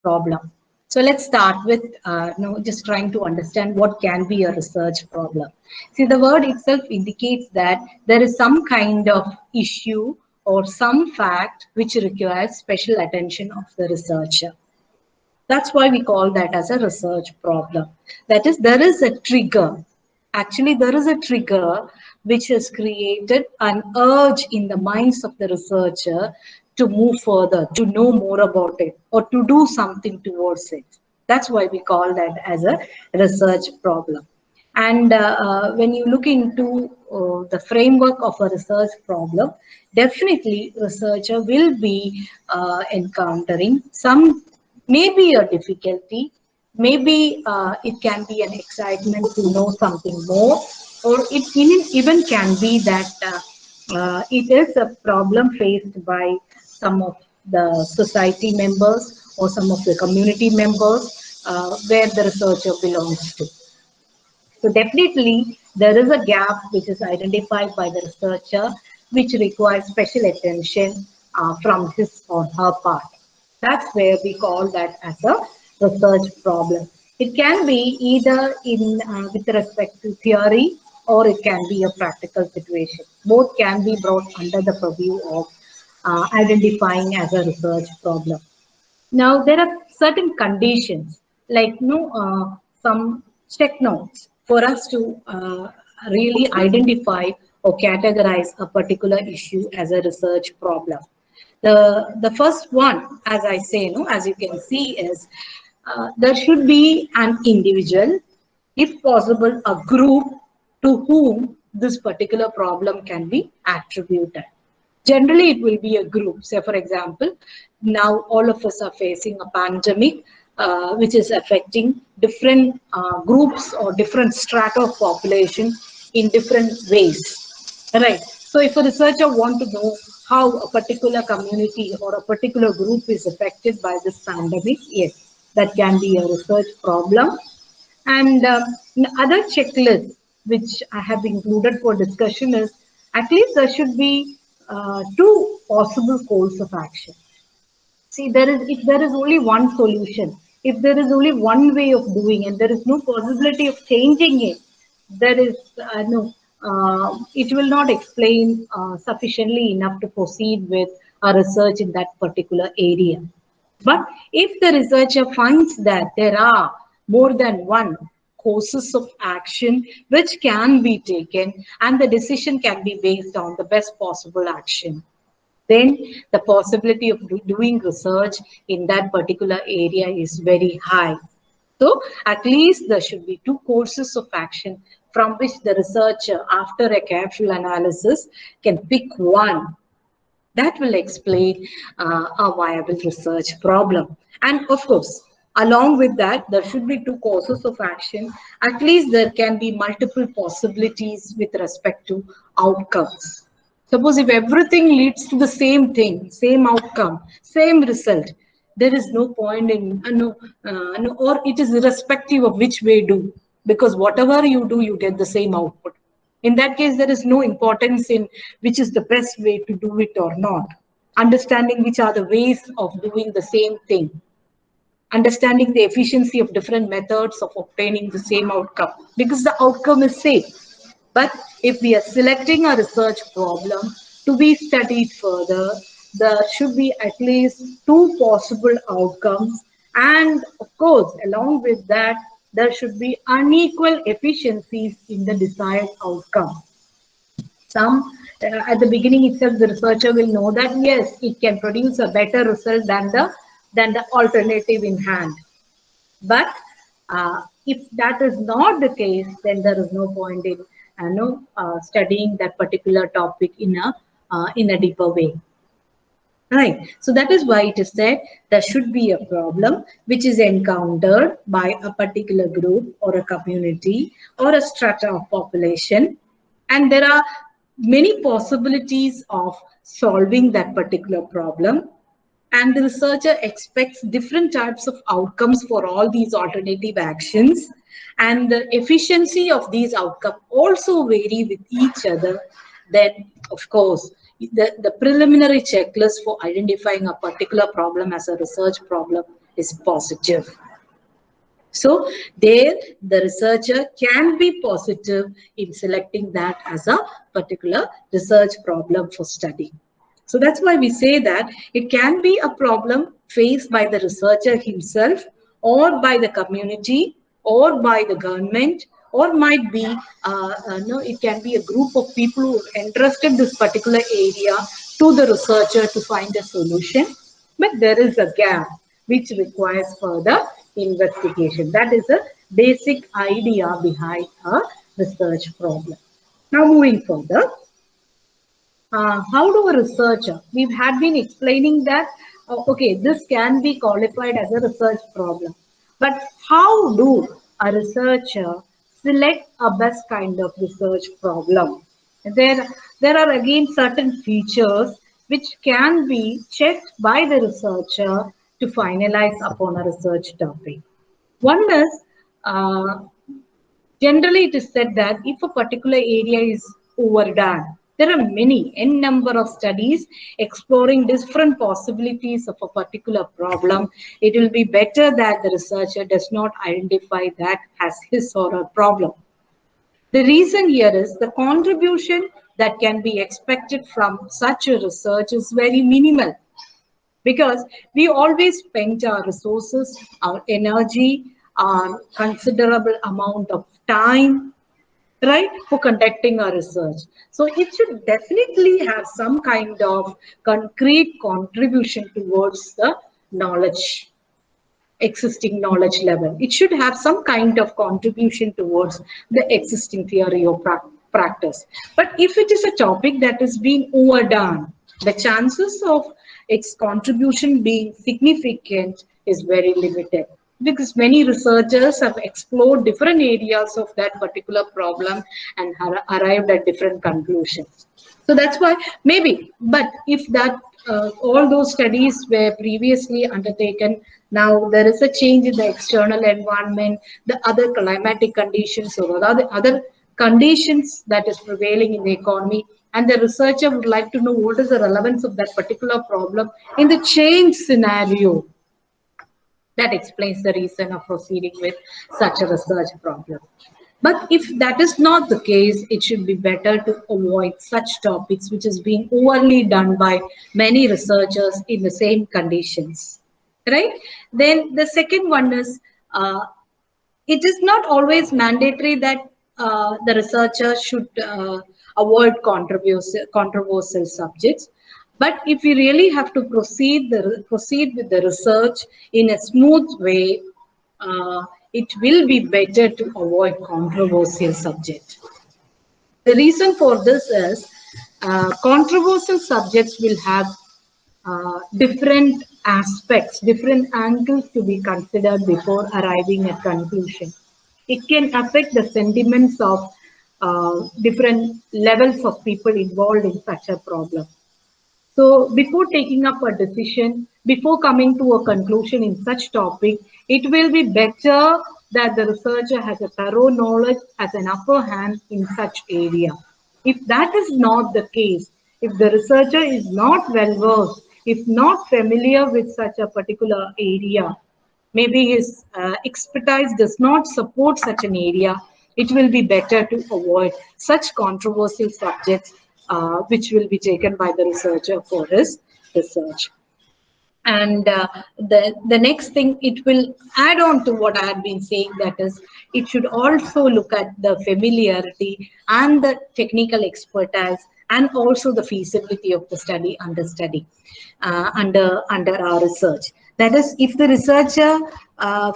problem. So let's start with just trying to understand what can be a research problem. See, the word itself indicates that there is some kind of issue or some fact which requires special attention of the researcher. That's why we call that as a research problem. That is, there is a trigger. Actually, there is a trigger which has created an urge in the minds of the researcher to move further, to know more about it, or to do something towards it. That's why we call that as a research problem. And when you look into the framework of a research problem, definitely researcher will be encountering some, maybe a difficulty, maybe it can be an excitement to know something more, or it even can be that it is a problem faced by some of the society members or some of the community members where the researcher belongs to. So definitely there is a gap which is identified by the researcher which requires special attention from his or her part. That's where we call that as a research problem. It can be either in with respect to theory or it can be a practical situation. Both can be brought under the purview of identifying as a research problem. Now, there are certain conditions, like some check notes for us to really identify or categorize a particular issue as a research problem. The first one, as I say, as you can see, is there should be an individual, if possible, a group to whom this particular problem can be attributed. Generally, it will be a group. Say, for example, now all of us are facing a pandemic, which is affecting different groups or different strata of population in different ways. Right. So, if a researcher want to know how a particular community or a particular group is affected by this pandemic, yes, that can be a research problem. And other checklists which I have included for discussion is at least there should be two possible course of action. See, if there is only one solution, if there is only one way of doing and there is no possibility of changing it, there is no, it will not explain sufficiently enough to proceed with a research in that particular area. But if the researcher finds that there are more than one courses of action which can be taken and the decision can be based on the best possible action, then the possibility of doing research in that particular area is very high. So at least there should be two courses of action from which the researcher, after a careful analysis, can pick one that will explain a viable research problem. And of course, along with that, there should be two courses of action. At least there can be multiple possibilities with respect to outcomes. Suppose if everything leads to the same thing, same outcome, same result, there is no point in, or it is irrespective of which way do, because whatever you do, you get the same output. In that case, there is no importance in which is the best way to do it or not. Understanding which are the ways of doing the same thing. Understanding the efficiency of different methods of obtaining the same outcome, because the outcome is same. But if we are selecting a research problem to be studied further, there should be at least two possible outcomes. And of course, along with that, there should be unequal efficiencies in the desired outcome. Some, at the beginning itself, the researcher will know that, yes, it can produce a better result than the alternative in hand. But if that is not the case, then there is no point in studying that particular topic in a deeper way. Right. So that is why it is said there should be a problem which is encountered by a particular group or a community or a strata of population. And there are many possibilities of solving that particular problem. And the researcher expects different types of outcomes for all these alternative actions. And the efficiency of these outcomes also vary with each other. Then, of course, the preliminary checklist for identifying a particular problem as a research problem is positive. So there the researcher can be positive in selecting that as a particular research problem for study. So that's why we say that it can be a problem faced by the researcher himself or by the community or by the government, or might be no, it can be a group of people who are interested in this particular area to the researcher to find a solution. But there is a gap which requires further investigation. That is a basic idea behind a research problem. Now moving further, how do a researcher, we had been explaining that, okay, this can be qualified as a research problem, but how do a researcher select a best kind of research problem? There are again certain features which can be checked by the researcher to finalize upon a research topic. One is, generally, it is said that if a particular area is overdone, there are many, n number of studies exploring different possibilities of a particular problem. It will be better that the researcher does not identify that as his or her problem. The reason here is the contribution that can be expected from such a research is very minimal, because we always spend our resources, our energy, our considerable amount of time, right, for conducting our research. So it should definitely have some kind of concrete contribution towards the knowledge, existing knowledge level. It should have some kind of contribution towards the existing theory or practice. But if it is a topic that is being overdone, the chances of its contribution being significant is very limited, because many researchers have explored different areas of that particular problem and arrived at different conclusions. So that's why maybe, but if that all those studies were previously undertaken, now there is a change in the external environment, the other climatic conditions or other conditions that is prevailing in the economy, and the researcher would like to know what is the relevance of that particular problem in the change scenario. That explains the reason of proceeding with such a research problem. But if that is not the case, it should be better to avoid such topics which is being overly done by many researchers in the same conditions, right? Then the second one is, it is not always mandatory that the researcher should avoid controversial subjects. But if we really have to proceed with the research in a smooth way, it will be better to avoid controversial subject. The reason for this is, controversial subjects will have different aspects, different angles to be considered before arriving at conclusion. It can affect the sentiments of different levels of people involved in such a problem. So before taking up a decision, before coming to a conclusion in such topic, it will be better that the researcher has a thorough knowledge, has an upper hand in such area. If that is not the case, if the researcher is not well versed, if not familiar with such a particular area, maybe his expertise does not support such an area, it will be better to avoid such controversial subjects which will be taken by the researcher for his research. And the next thing, it will add on to what I have been saying, that is, it should also look at the familiarity and the technical expertise and also the feasibility of the study under our research. That is, if the researcher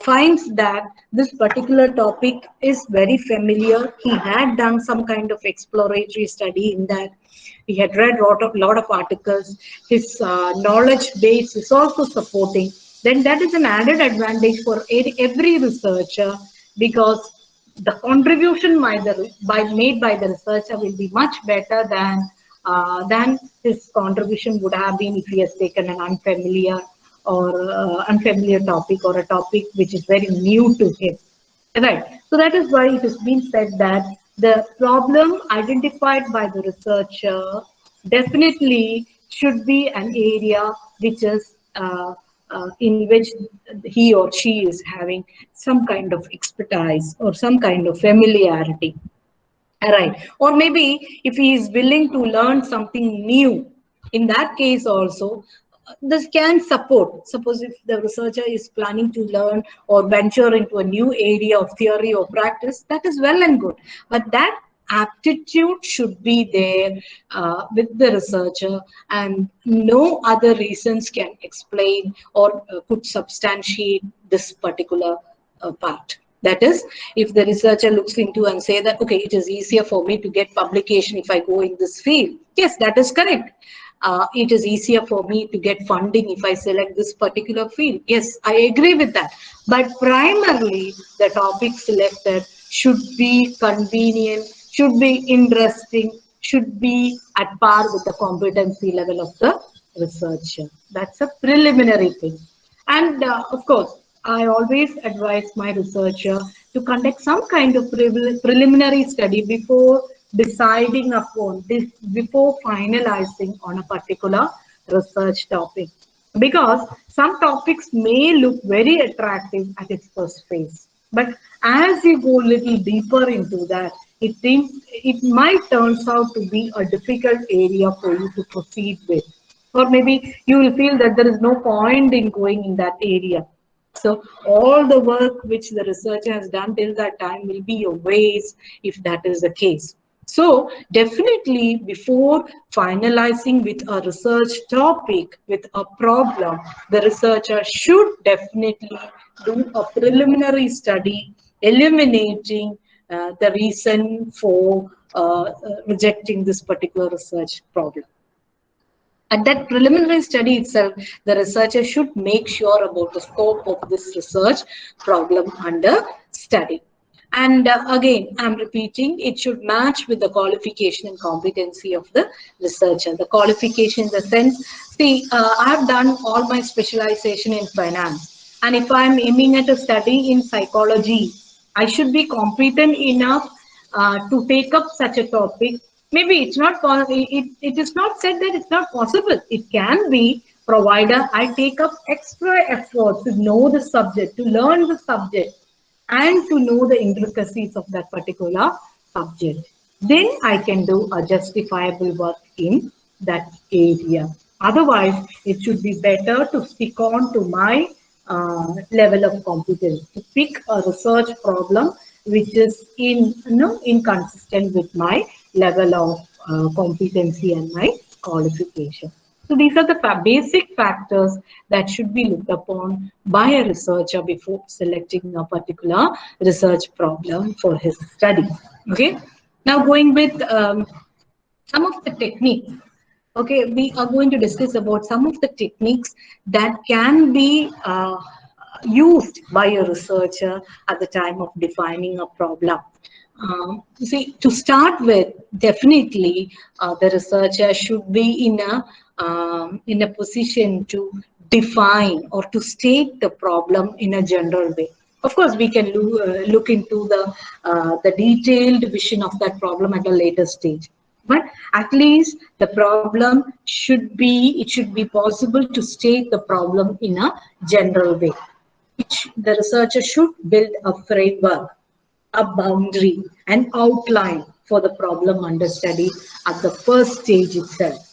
finds that this particular topic is very familiar, he had done some kind of exploratory study in that, he had read lot of articles, his knowledge base is also supporting, then that is an added advantage for every researcher, because the contribution made by the researcher will be much better than his contribution would have been if he has taken an unfamiliar topic, or a topic which is very new to him. Right. So that is why it has been said that the problem identified by the researcher definitely should be an area which is in which he or she is having some kind of expertise or some kind of familiarity. Right. Or maybe if he is willing to learn something new, in that case also, this can support. Suppose if the researcher is planning to learn or venture into a new area of theory or practice, that is well and good. But that aptitude should be there with the researcher, and no other reasons can explain or could substantiate this particular part. That is, if the researcher looks into and say that, okay, it is easier for me to get publication if I go in this field. Yes, that is correct. It is easier for me to get funding if I select this particular field. Yes, I agree with that. But primarily, the topic selected should be convenient, should be interesting, should be at par with the competency level of the researcher. That's a preliminary thing. And of course, I always advise my researcher to conduct some kind of preliminary study before deciding upon this, before finalizing on a particular research topic. Because some topics may look very attractive at its first phase. But as you go a little deeper into that, it might turns out to be a difficult area for you to proceed with. Or maybe you will feel that there is no point in going in that area. So all the work which the researcher has done till that time will be a waste if that is the case. So definitely before finalizing with a research topic, with a problem, the researcher should definitely do a preliminary study eliminating the reason for rejecting this particular research problem. At that preliminary study itself, the researcher should make sure about the scope of this research problem under study. And again, I'm repeating, it should match with the qualification and competency of the researcher. The qualification in the sense, see, I've done all my specialization in finance. And if I'm aiming at a study in psychology, I should be competent enough to take up such a topic. Maybe it's not, it is not said that it's not possible. It can be, provided I take up extra effort to know the subject, to learn the subject, and to know the intricacies of that particular subject. Then I can do a justifiable work in that area. Otherwise, it should be better to stick on to my level of competence, to pick a research problem which is inconsistent with my level of competency and my qualification. So these are the basic factors that should be looked upon by a researcher before selecting a particular research problem for his study. Okay. Now going with some of the techniques. Okay, we are going to discuss about some of the techniques that can be used by a researcher at the time of defining a problem. See, to start with, definitely the researcher should be in a position to define or to state the problem in a general way. Of course, we can look into the detailed vision of that problem at a later stage. But at least the problem it should be possible to state the problem in a general way. The researcher should build a framework, a boundary, an outline for the problem under study at the first stage itself.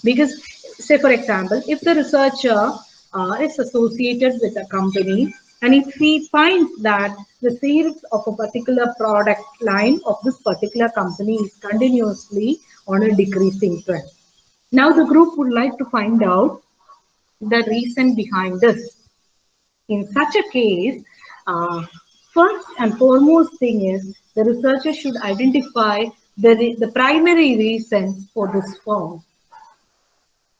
Because, say for example, if the researcher is associated with a company, and if he finds that the sales of a particular product line of this particular company is continuously on a decreasing trend. Now the group would like to find out the reason behind this. In such a case, first and foremost thing is the researcher should identify the primary reasons for this fall.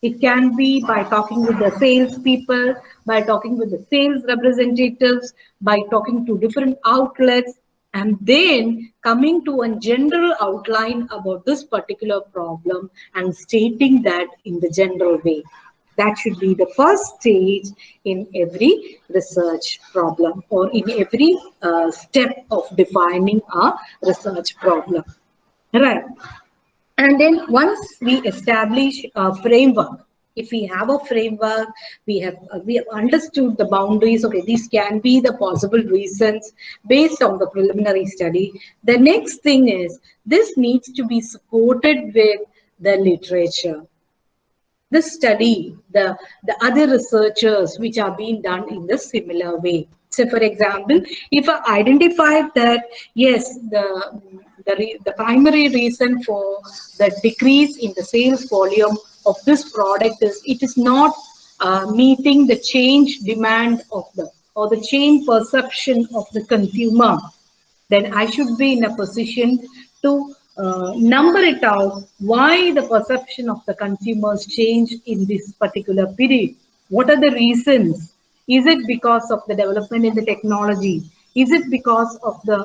It can be by talking with the sales people, by talking with the sales representatives, by talking to different outlets, and then coming to a general outline about this particular problem and stating that in the general way. That should be the first stage in every research problem or in every step of defining a research problem. Right. And then once we establish a framework, If we have a framework, we have understood the boundaries. Okay, these can be the possible reasons based on the preliminary study. The next thing is this needs to be supported with the literature, the study, the other researchers which are being done in the similar way. So, for example, if I identify that yes, the primary reason for the decrease in the sales volume of this product is it is not meeting the change demand of the or the change perception of the consumer, then I should be in a position to number it out why the perception of the consumers changed in this particular period. What are the reasons? Is it because of the development in the technology? Is it because of the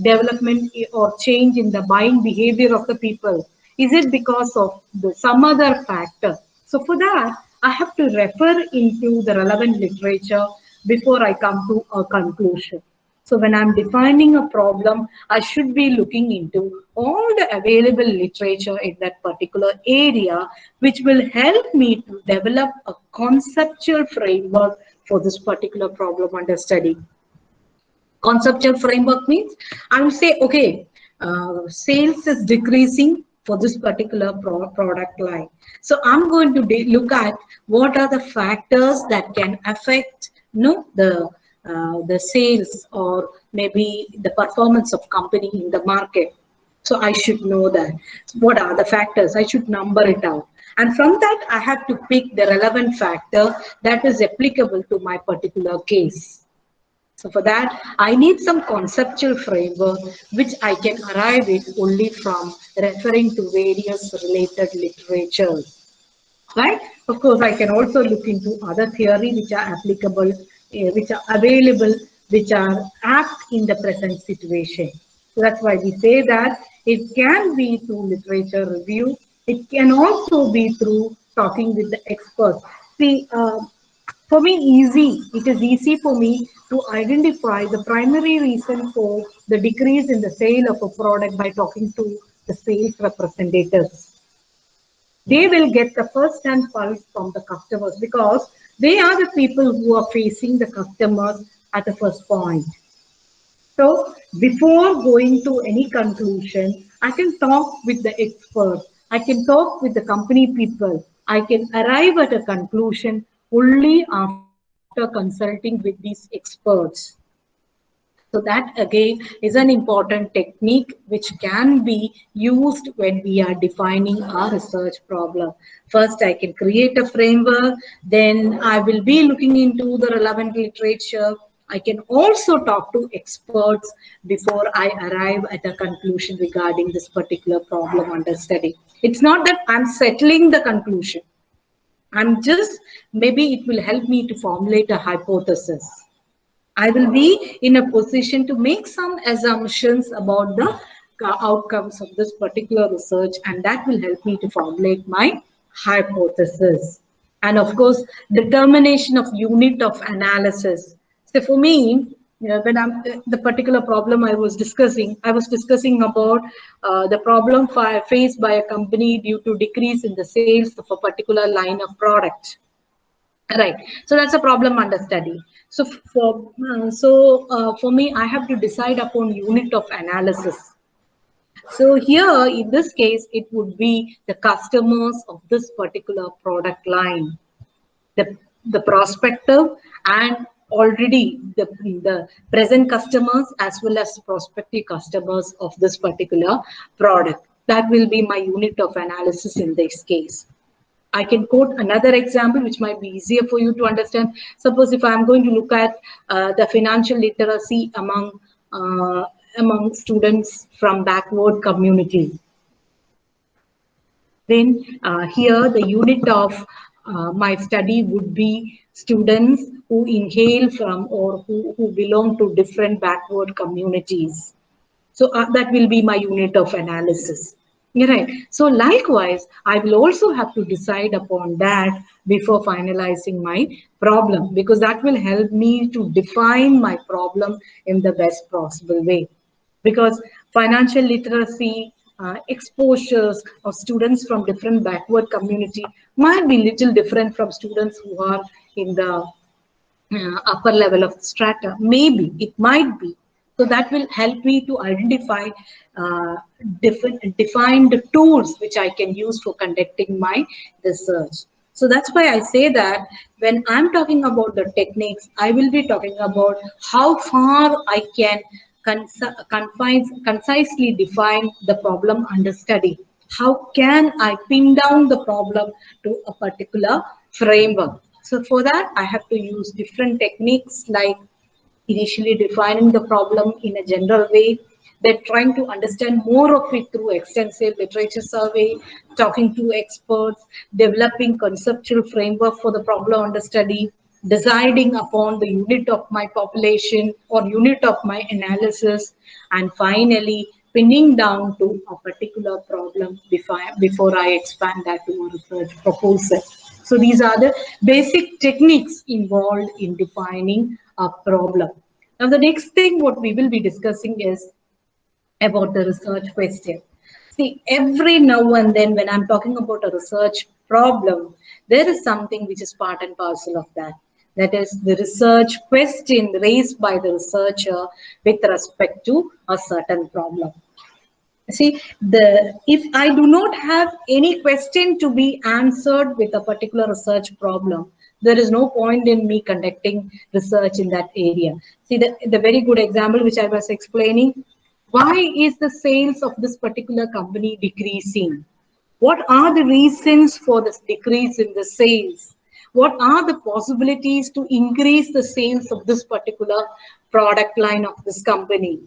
development or change in the buying behavior of the people? Is it because of some other factor? So for that, I have to refer into the relevant literature before I come to a conclusion. So when I'm defining a problem, I should be looking into all the available literature in that particular area, which will help me to develop a conceptual framework for this particular problem under study. Conceptual framework means I will say, okay, sales is decreasing for this particular product line. So I'm going to look at what are the factors that can affect the sales or maybe the performance of company in the market. So I should know that. What are the factors? I should number it out. And from that, I have to pick the relevant factor that is applicable to my particular case. So for that, I need some conceptual framework which I can arrive at only from referring to various related literature. Right? Of course, I can also look into other theory which are applicable, which are available, which are apt in the present situation. So that's why we say that it can be through literature review. It can also be through talking with the experts. See, for me, it is easy for me to identify the primary reason for the decrease in the sale of a product by talking to the sales representatives. They will get the first-hand pulse from the customers because they are the people who are facing the customers at the first point. So before going to any conclusion, I can talk with the expert. I can talk with the company people. I can arrive at a conclusion only after consulting with these experts. So that again is an important technique which can be used when we are defining our research problem. First, I can create a framework, then I will be looking into the relevant literature. I can also talk to experts before I arrive at a conclusion regarding this particular problem under study. It's not that I'm settling the conclusion. I'm just, maybe it will help me to formulate a hypothesis. I will be in a position to make some assumptions about the outcomes of this particular research, and that will help me to formulate my hypothesis. And of course, determination of unit of analysis. So for me, when I'm the particular problem I was discussing about the problem faced by a company due to decrease in the sales of a particular line of product. Right. So that's a problem under study. So for me, I have to decide upon unit of analysis. So here, in this case, it would be the customers of this particular product line, the prospective and already the present customers as well as prospective customers of this particular product. That will be my unit of analysis in this case. I can quote another example which might be easier for you to understand. Suppose if I'm going to look at the financial literacy among students from backward community, then here the unit of my study would be students who inhale from or who belong to different backward communities. So that will be my unit of analysis. Right. So likewise, I will also have to decide upon that before finalizing my problem, because that will help me to define my problem in the best possible way. Because financial literacy exposures of students from different backward community might be little different from students who are in the upper level of the strata. Maybe it might be. So that will help me to identify different defined tools which I can use for conducting my research. So that's why I say that when I'm talking about the techniques, I will be talking about how far I can concisely define the problem under study. How can I pin down the problem to a particular framework? So for that, I have to use different techniques like initially defining the problem in a general way, then trying to understand more of it through extensive literature survey, talking to experts, developing conceptual framework for the problem under study, deciding upon the unit of my population or unit of my analysis, and finally pinning down to a particular problem before I expand that to a research proposal. So these are the basic techniques involved in defining a problem. Now, the next thing what we will be discussing is about the research question. See, every now and then when I'm talking about a research problem, there is something which is part and parcel of that. That is the research question raised by the researcher with respect to a certain problem. See, if I do not have any question to be answered with a particular research problem, there is no point in me conducting research in that area. See, the very good example which I was explaining, why is the sales of this particular company decreasing? What are the reasons for this decrease in the sales? What are the possibilities to increase the sales of this particular product line of this company?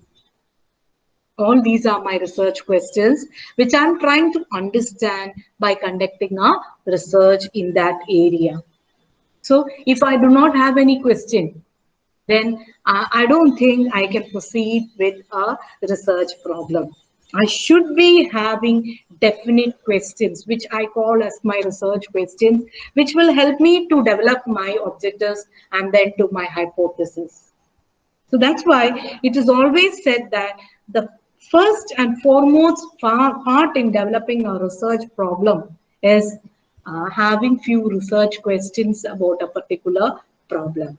All these are my research questions, which I'm trying to understand by conducting a research in that area. So if I do not have any question, then I don't think I can proceed with a research problem. I should be having definite questions, which I call as my research questions, which will help me to develop my objectives and then to my hypothesis. So that's why it is always said that the first and foremost part in developing a research problem is having few research questions about a particular problem.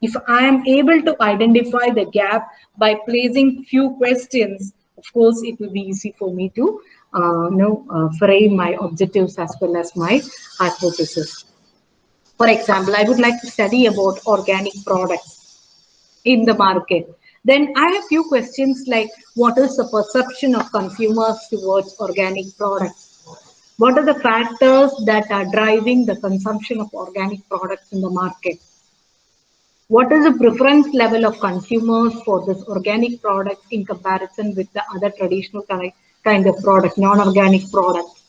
If I am able to identify the gap by placing few questions, of course, it will be easy for me to frame my objectives as well as my hypothesis. For example, I would like to study about organic products in the market. Then I have few questions like, what is the perception of consumers towards organic products? What are the factors that are driving the consumption of organic products in the market? What is the preference level of consumers for this organic product in comparison with the other traditional kind of product, non-organic products?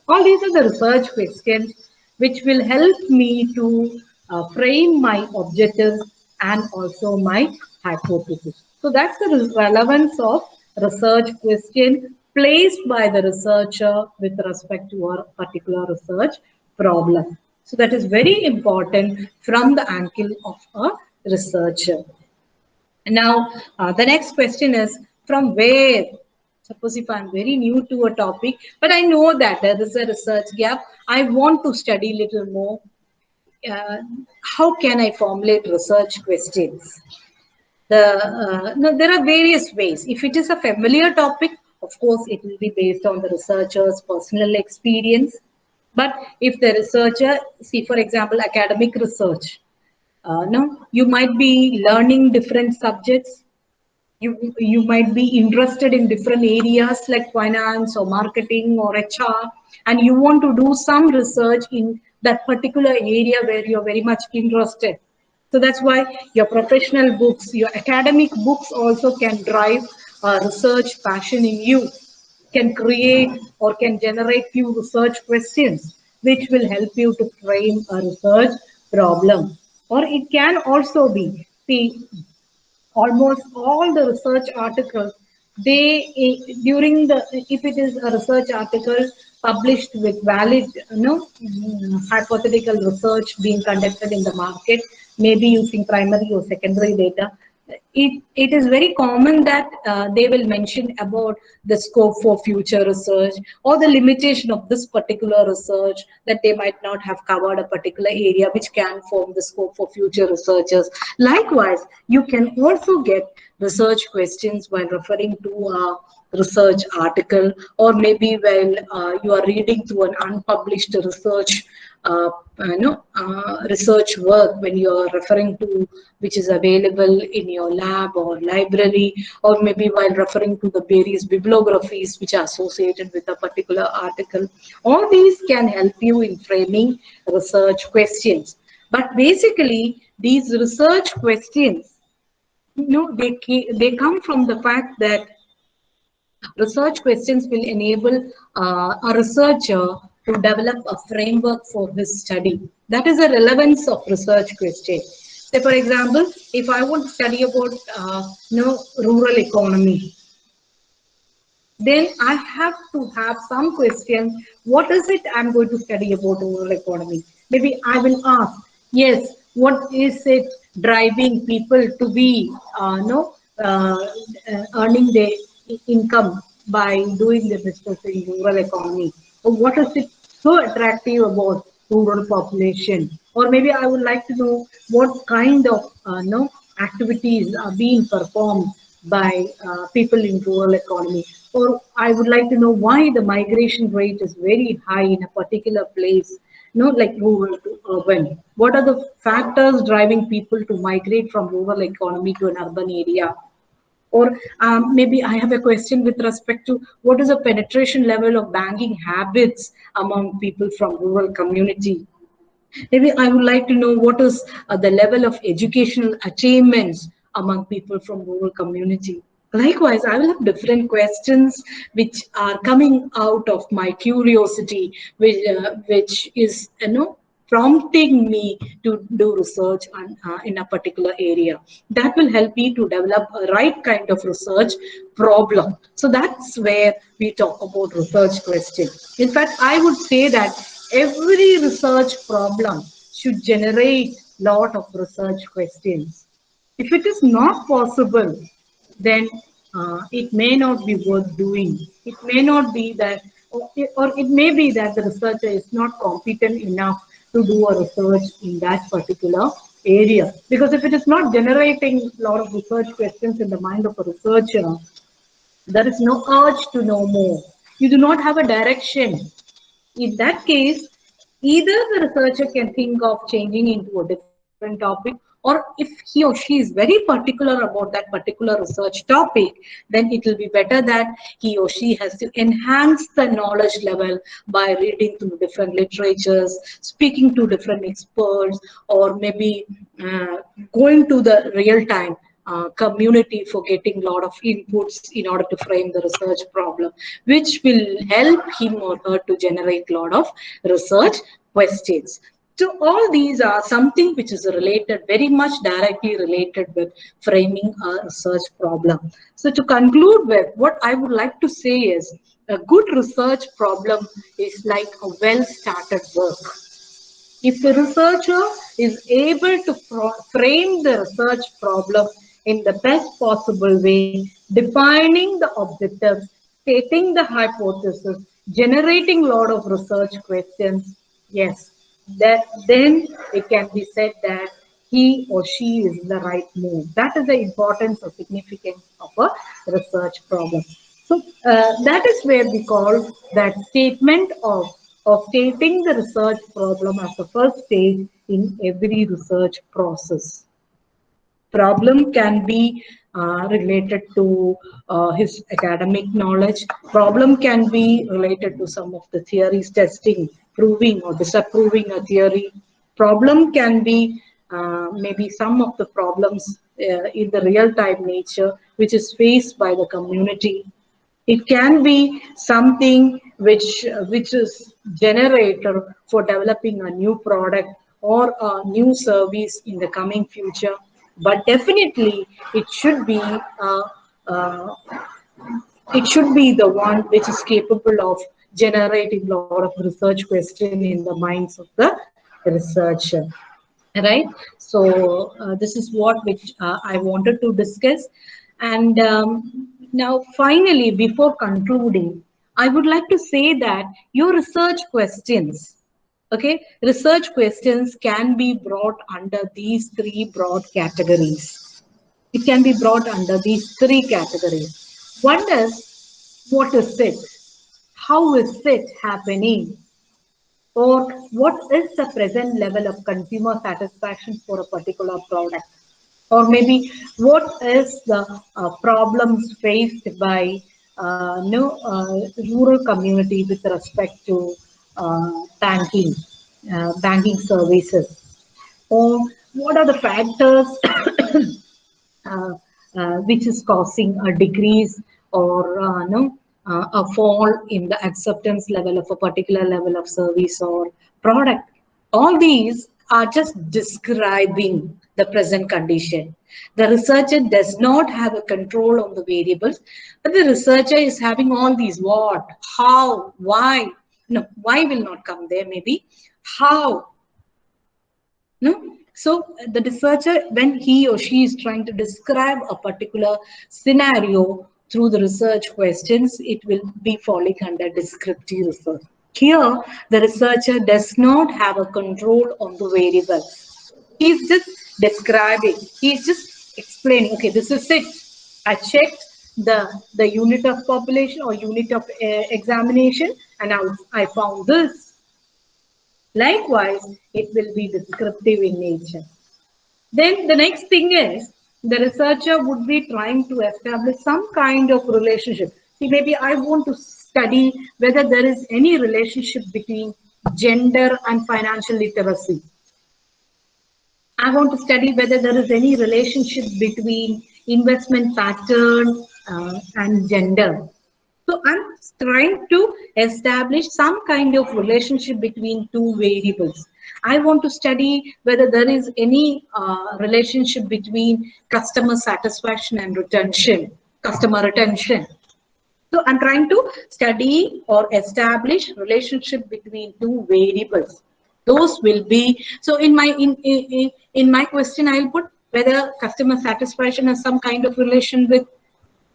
All these are the research questions which will help me to frame my objectives and also my hypothesis. So that's the relevance of research question placed by the researcher with respect to a particular research problem. So that is very important from the angle of a researcher. Now, the next question is, from where? Suppose if I'm very new to a topic, but I know that there is a research gap, I want to study a little more. Uh, how can I formulate research questions? No, there are various ways. If it is a familiar topic, of course, it will be based on the researcher's personal experience. But if the researcher, see, for example, academic research, no, you might be learning different subjects. You might be interested in different areas like finance or marketing or HR, and you want to do some research in that particular area where you're very much interested. So that's why your professional books, your academic books also can drive research passion in you, can create or can generate few research questions, which will help you to frame a research problem. Or it can also be, see, almost all the research articles, during the, if it is a research article published with valid hypothetical research being conducted in the market, maybe using primary or secondary data, it is very common that they will mention about the scope for future research or the limitation of this particular research, that they might not have covered a particular area which can form the scope for future researchers. Likewise, you can also get research questions while referring to a research article, or maybe while you are reading through an unpublished uh, research work, when you are referring to which is available in your lab or library, or maybe while referring to the various bibliographies which are associated with a particular article. All these can help you in framing research questions. But basically, these research questions, they come from the fact that research questions will enable a researcher to develop a framework for his study. That is the relevance of research question. Say, for example, if I want to study about rural economy, then I have to have some questions. What is it I'm going to study about rural economy? Maybe I will ask, yes, what is it driving people to be earning their income by doing the business in rural economy? Or what is it so attractive about rural population? Or maybe I would like to know what kind of activities are being performed by people in rural economy. Or I would like to know why the migration rate is very high in a particular place, like rural to urban. What are the factors driving people to migrate from rural economy to an urban area? Or maybe I have a question with respect to what is the penetration level of banking habits among people from rural community. Maybe I would like to know what is the level of educational achievements among people from rural community. Likewise, I will have different questions which are coming out of my curiosity, which is prompting me to do research in a particular area. That will help me to develop a right kind of research problem. So that's where we talk about research question. In fact, I would say that every research problem should generate lot of research questions. If it is not possible, then it may not be worth doing. It may not be that, or it may be that the researcher is not competent enough to do a research in that particular area. Because if it is not generating a lot of research questions in the mind of a researcher, there is no urge to know more. You do not have a direction. In that case, either the researcher can think of changing into a different topic, or if he or she is very particular about that particular research topic, then it will be better that he or she has to enhance the knowledge level by reading through different literatures, speaking to different experts, or maybe going to the real time community for getting a lot of inputs in order to frame the research problem, which will help him or her to generate a lot of research questions. So all these are something which is related, very much directly related with framing a research problem. So to conclude with, what I would like to say is a good research problem is like a well-started work. If the researcher is able to frame the research problem in the best possible way, defining the objectives, stating the hypothesis, generating a lot of research questions, yes, that then it can be said that he or she is in the right move. That is the importance or significance of a research problem. So that is where we call that statement of stating the research problem as the first stage in every research process. Problem can be related to his academic knowledge. Problem can be related to some of the theories testing, proving or disapproving a theory. Problem can be maybe some of the problems in the real-time nature which is faced by the community. It can be something which is generator for developing a new product or a new service in the coming future. But definitely, it should be uh, it should be the one which is capable of generating a lot of research question in the minds of the researcher. right? So this is what which I wanted to discuss. And now finally, before concluding, I would like to say that your research questions, okay, research questions can be brought under these three broad categories. It can be brought under these three categories. One is, what is it? How is it happening? Or what is the present level of consumer satisfaction for a particular product? Or maybe what is the problems faced by rural community with respect to banking services? Or what are the factors uh, which is causing a decrease or no, a fall in the acceptance level of a particular level of service or product. All these are just describing the present condition. The researcher does not have a control on the variables, but the researcher is having all these what, how, why. No, why will not come there maybe. How, no? So the researcher, when he or she is trying to describe a particular scenario through the research questions, it will be falling under descriptive research. Here, the researcher does not have a control on the variables. He's just describing, he's just explaining, okay, this is it. I checked the unit of population or unit of examination and I found this. Likewise, it will be descriptive in nature. Then the next thing is the researcher would be trying to establish some kind of relationship. See, maybe I want to study whether there is any relationship between gender and financial literacy. I want to study whether there is any relationship between investment pattern and gender. So I'm trying to establish some kind of relationship between two variables. I want to study whether there is any relationship between customer satisfaction and retention, customer retention. So I'm trying to study or establish relationship between two variables. Those will be, so in my question I'll put whether customer satisfaction has some kind of relation with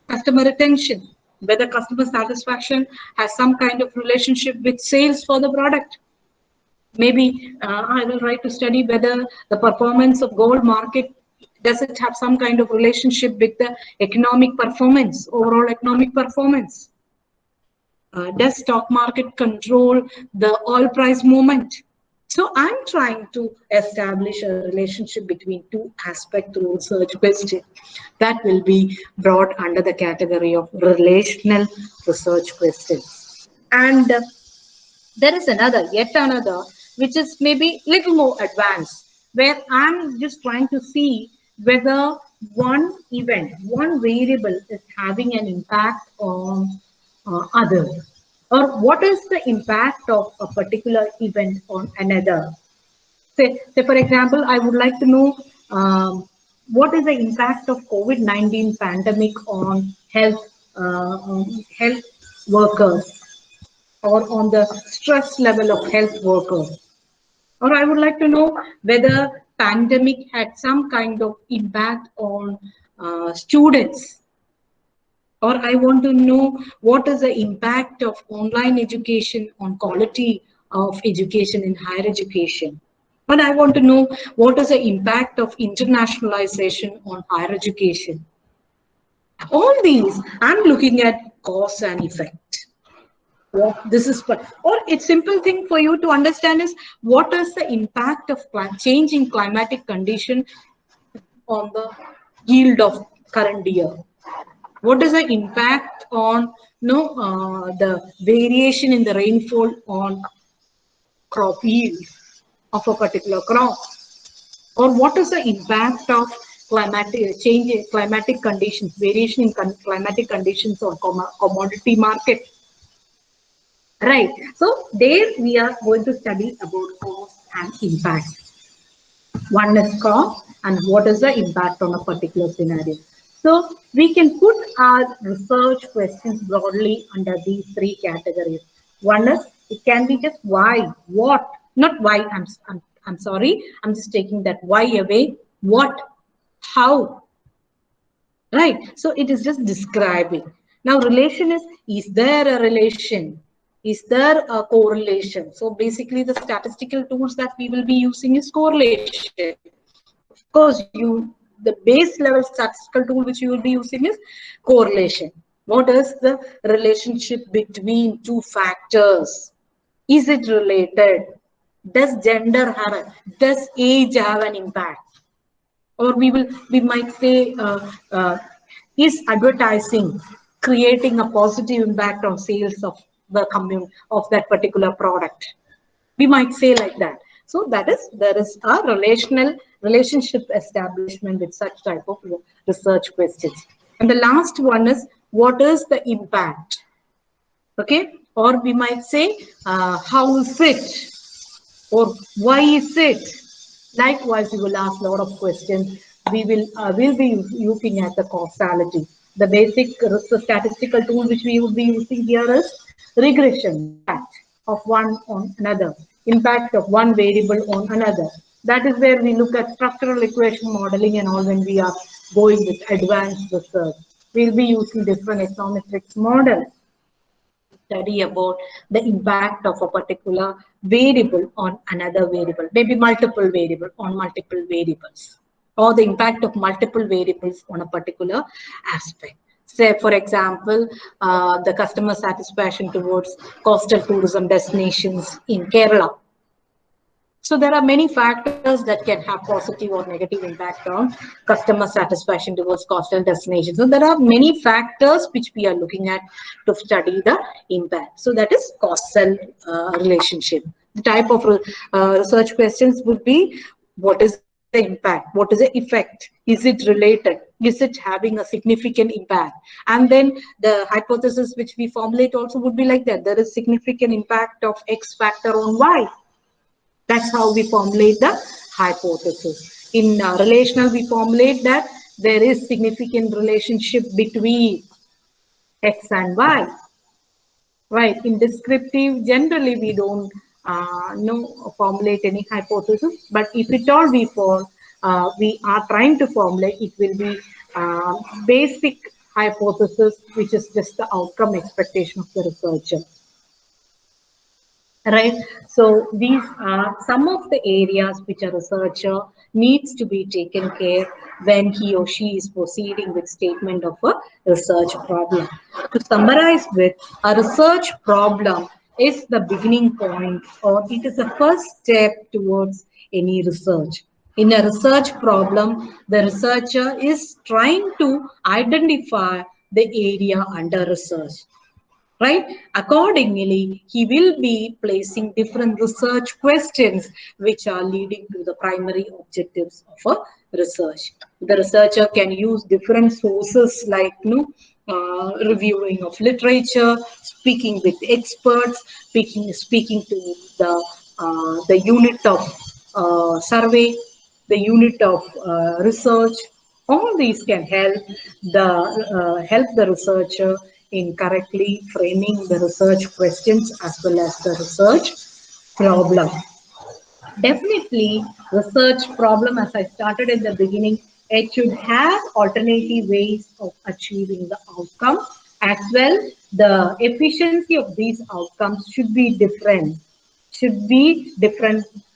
customer retention, whether customer satisfaction has some kind of relationship with sales for the product. Maybe I will try to study whether the performance of gold market, does it have some kind of relationship with the economic performance, overall economic performance. Does stock market control the oil price movement? So I'm trying to establish a relationship between two aspects through research question that will be brought under the category of relational research questions. And there is yet another, which is maybe little more advanced, where I'm just trying to see whether one event, one variable is having an impact on others, or what is the impact of a particular event on another. Say for example, I would like to know what is the impact of COVID-19 pandemic on health workers or on the stress level of health workers. Or I would like to know whether pandemic had some kind of impact on students. Or I want to know what is the impact of online education on quality of education in higher education. But I want to know what is the impact of internationalization on higher education. All these, I'm looking at cause and effect. What this is for, or it's simple thing for you to understand is what is the impact of change in climatic condition on the yield of current year. What is the impact on the variation in the rainfall on crop yield of a particular crop, or what is the impact of climatic change, climatic conditions, variation in climatic conditions on commodity market. Right. So there we are going to study about cause and impact. One is cause and what is the impact on a particular scenario. So we can put our research questions broadly under these three categories. One is it can be just why, what, not why I'm sorry, I'm just taking that why away. What? How? Right? So it is just describing. Now relation is there a relation? Is there a correlation? So basically the statistical tools that we will be using is correlation. Of course, the base level statistical tool which you will be using is correlation. What is the relationship between two factors? Is it related? Does gender does age have an impact? Or we might say, is advertising creating a positive impact on sales of the community of that particular product? We might say like that. So that is, there is a relationship establishment with such type of research questions. And the last one is, what is the impact? Okay, or we might say, how is it, or why is it? Likewise, we will ask a lot of questions. Will be looking at the causality. The basic statistical tool which we will be using here is regression, impact of one on another, impact of one variable on another. That is where we look at structural equation modeling and all when we are going with advanced research. We'll be using different econometrics models. Study about the impact of a particular variable on another variable, maybe multiple variable on multiple variables, or the impact of multiple variables on a particular aspect. Say, for example, the customer satisfaction towards coastal tourism destinations in Kerala. So there are many factors that can have positive or negative impact on customer satisfaction towards coastal destinations. So there are many factors which we are looking at to study the impact. So that is causal relationship. The type of research questions would be, what is the impact? What is the effect? Is it related? Is it having a significant impact? And then the hypothesis which we formulate also would be like that. There is significant impact of X factor on Y. That's how we formulate the hypothesis. In relational, we formulate that there is significant relationship between X and Y. Right. In descriptive, generally we don't formulate any hypothesis. But if at all we are trying to formulate, it will be basic hypothesis, which is just the outcome expectation of the researcher. Right. So these are some of the areas which a researcher needs to be taken care when he or she is proceeding with statement of a research problem. To summarize with, a research problem is the beginning point, or it is the first step towards any research. In a research problem, the researcher is trying to identify the area under research. Right? Accordingly, he will be placing different research questions which are leading to the primary objectives of a research. The researcher can use different sources like reviewing of literature, speaking with experts, speaking to the unit of survey, the unit of research. All these can help the researcher in correctly framing the research questions as well as the research problem. Definitely, research problem, as I started at the beginning, it should have alternative ways of achieving the outcome. As well, the efficiency of these outcomes should be different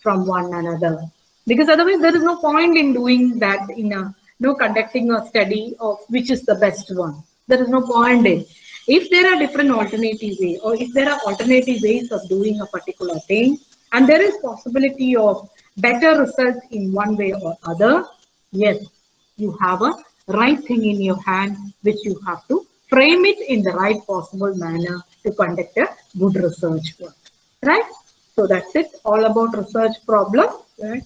from one another. Because otherwise, there is no point in doing that conducting a study of which is the best one. There is no point in. If there are different alternative ways, or if there are alternative ways of doing a particular thing, and there is possibility of better results in one way or other, yes, you have a right thing in your hand, which you have to frame it in the right possible manner to conduct a good research work. Right? So that's it, all about research problem. Right?